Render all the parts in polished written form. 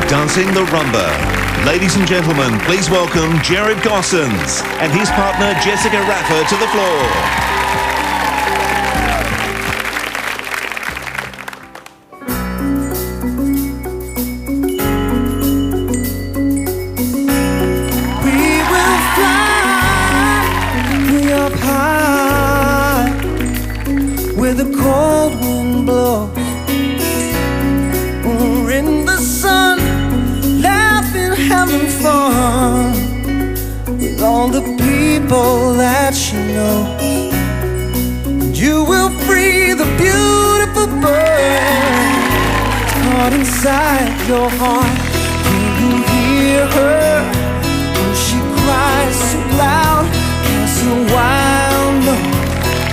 dancing the rumba. Ladies and gentlemen, please welcome Gerrard Gosen and his partner Jessica Raffer to the floor. Where the cold wind blows, we're in the sun, laughing, having fun with all the people that you know. And you will free the beautiful bird caught inside your heart. Can you hear her when she cries so loud? Cast a wild look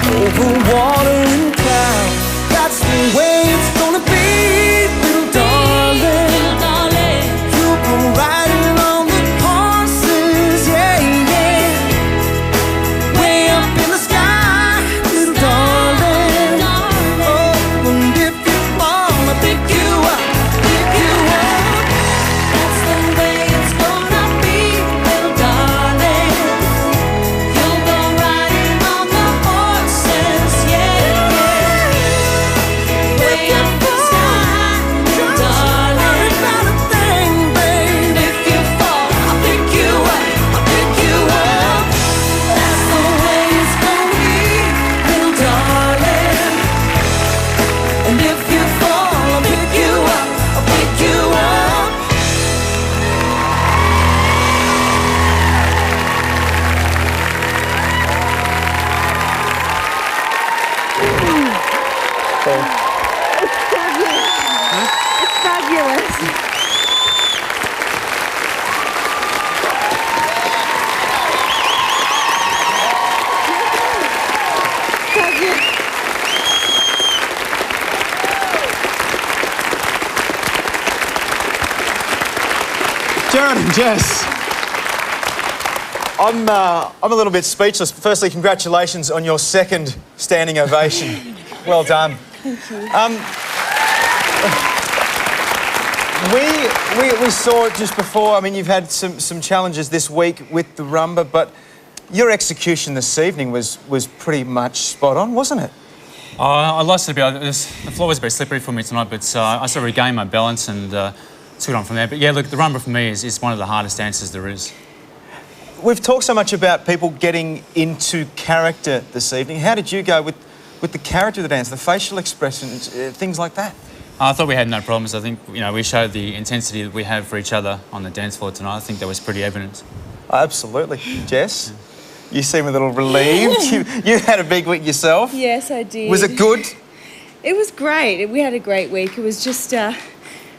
over water and cloud. That's the way it's gonna be, little darling. You'll go riding on the horses, yeah, yeah. Way up in the sky, little darling. Oh, and if you fall, I'll pick you up, pick you up. That's the way it's gonna be, little darling. You'll go riding on the horses, yeah, yeah. Way up in the sky, little darling. Not a thing, babe. If you fall, I'll pick you up, I'll pick you up. That's the way it's gonna be, little darling. And if you fall, I'll pick you up, I'll pick you up. It's fabulous. Gerrard and Jess, I'm a little bit speechless. Firstly, congratulations on your second standing ovation. Well done. Thank you. We saw it just before. I mean, you've had some challenges this week with the rumba, but your execution this evening was pretty much spot on, wasn't it? I lost it a bit. The floor was a bit slippery for me tonight, but I sort of regained my balance and took it on from there. But yeah, look, the rumba for me is one of the hardest dances there is. We've talked so much about people getting into character this evening. How did you go with the character of the dance, the facial expressions, things like that? I thought we had no problems. I think, you know, we showed the intensity that we have for each other on the dance floor tonight. I think that was pretty evident. Absolutely. Jess, you seem a little relieved. You had a big week yourself. Yes, I did. Was it good? It was great. We had a great week. It was just a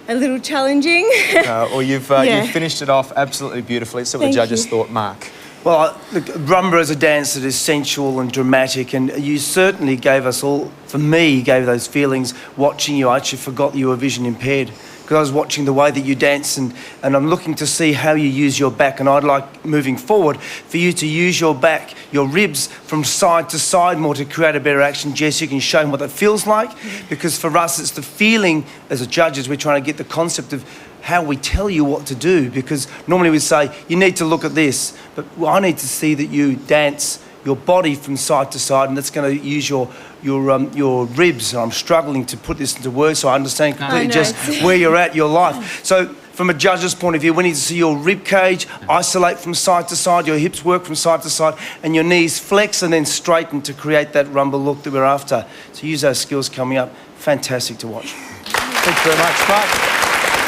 little challenging. Well, you've finished it off absolutely beautifully. So what the judges thought, Mark. Well, look, rumba is a dance that is sensual and dramatic, and you certainly gave us all, for me, gave those feelings watching you. I actually forgot that you were vision impaired because I was watching the way that you dance, and I'm looking to see how you use your back, and I'd like, moving forward, for you to use your back, your ribs, from side to side more to create a better action. Jess, you can show them what that feels like, because for us, it's the feeling, as a judges, we're trying to get the concept of how we tell you what to do, because normally we say, you need to look at this, but I need to see that you dance your body from side to side, and that's going to use your ribs. And I'm struggling to put this into words so I understand completely just where you're at, your life. So from a judge's point of view, we need to see your rib cage isolate from side to side, your hips work from side to side, and your knees flex and then straighten to create that rumba look that we're after. So use those skills coming up. Fantastic to watch. Thanks very much, Mark.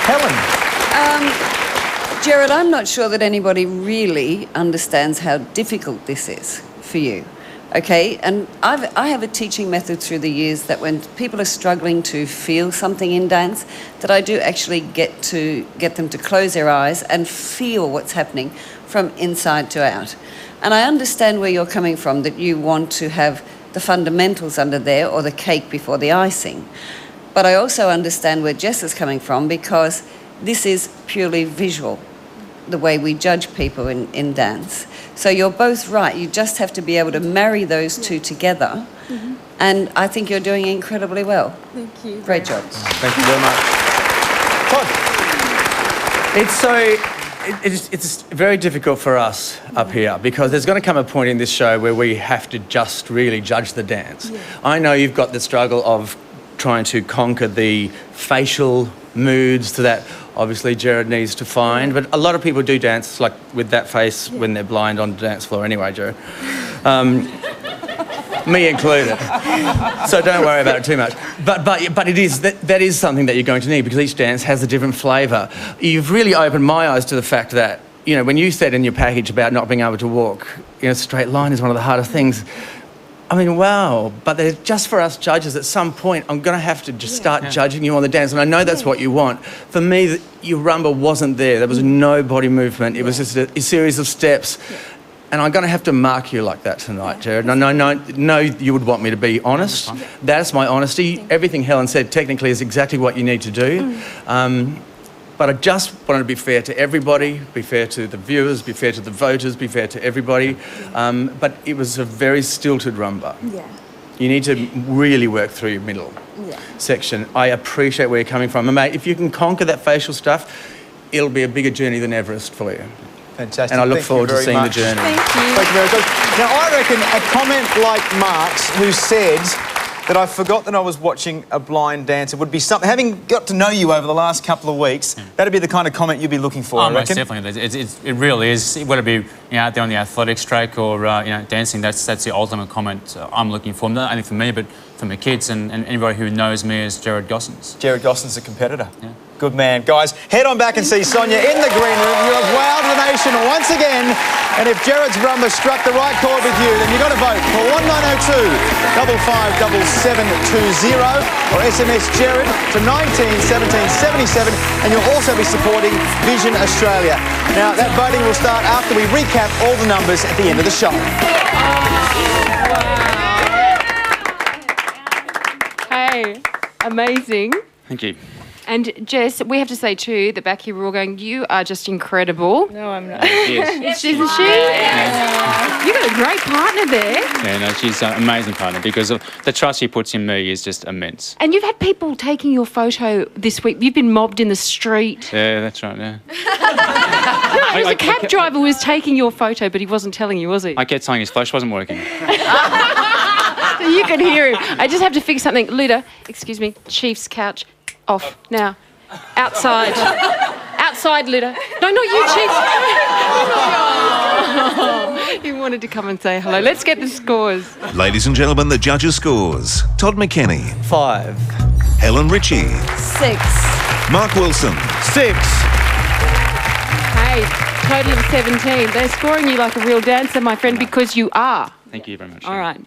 Helen. Gerrard, I'm not sure that anybody really understands how difficult this is for you, okay? And I have a teaching method through the years that when people are struggling to feel something in dance, that I do actually get them to close their eyes and feel what's happening from inside to out. And I understand where you're coming from, that you want to have the fundamentals under there or the cake before the icing. But I also understand where Jess is coming from, because this is purely visual, the way we judge people in dance. So you're both right. You just have to be able to marry those two together. Mm-hmm. And I think you're doing incredibly well. Thank you. Great job. Thank you very much. Todd. It's very difficult for us up here because there's going to come a point in this show where we have to just really judge the dance. Yeah. I know you've got the struggle of trying to conquer the facial moods that obviously Gerrard needs to find, but a lot of people do dance like with that face when they're blind on the dance floor anyway, Gerrard. Me included. So don't worry about it too much. But it is that is something that you're going to need because each dance has a different flavour. You've really opened my eyes to the fact that, you know, when you said in your package about not being able to walk in a straight line is one of the hardest things. I mean, wow. But just for us judges, at some point, I'm going to have to just start judging you on the dance. And I know that's what you want. For me, your rumba wasn't there. There was no body movement. It was just a series of steps. Yeah. And I'm going to have to mark you like that tonight, Gerrard. And I know you would want me to be honest. That's my honesty. Everything Helen said technically is exactly what you need to do. But I just wanted to be fair to everybody, be fair to the viewers, be fair to the voters, be fair to everybody. But it was a very stilted rumba. Yeah. You need to really work through your middle section. I appreciate where you're coming from. And mate, if you can conquer that facial stuff, it'll be a bigger journey than Everest for you. Fantastic. And I look forward to seeing the journey. Thank you. Thank you very much. Now, I reckon a comment like Mark's, who said that I forgot that I was watching a blind dancer, would be something, having got to know you over the last couple of weeks, that'd be the kind of comment you'd be looking for, I most reckon. Definitely. It really is. Whether it be out there on the athletics track or dancing, that's the ultimate comment I'm looking for, not only for me, but for my kids and anybody who knows me as Gerrard Gosen. Gerrard Gosen's a competitor. Yeah. Good man. Guys, head on back and see Sonia in the green room. You have wowed the nation once again. And if Gerrard's rumba struck the right chord with you, then you've got to vote for 1902 557720 or SMS Gerrard to 191777, and you'll also be supporting Vision Australia. Now, that voting will start after we recap all the numbers at the end of the show. Hey, amazing. Thank you. And Jess, we have to say too that back here we're all going, you are just incredible. No, I'm not. Isn't she? Yeah. You got a great partner there. Yeah, no, she's an amazing partner because of the trust she puts in me is just immense. And you've had people taking your photo this week. You've been mobbed in the street. Yeah, that's right, yeah. No, it was a cab driver who was taking your photo, but he wasn't telling you, was he? I kept saying his flash wasn't working. So you could hear him. I just have to fix something. Luda, excuse me, Chief's couch. Off now. Outside. Outside, Luda. No, not you, Chief. He wanted to come and say hello. Let's get the scores. Ladies and gentlemen, the judges' scores. Todd McKenny. 5. Helen Ritchie. 6. Mark Wilson. 6. Hey, total of 17. They're scoring you like a real dancer, my friend, because you are. Thank you very much. All right.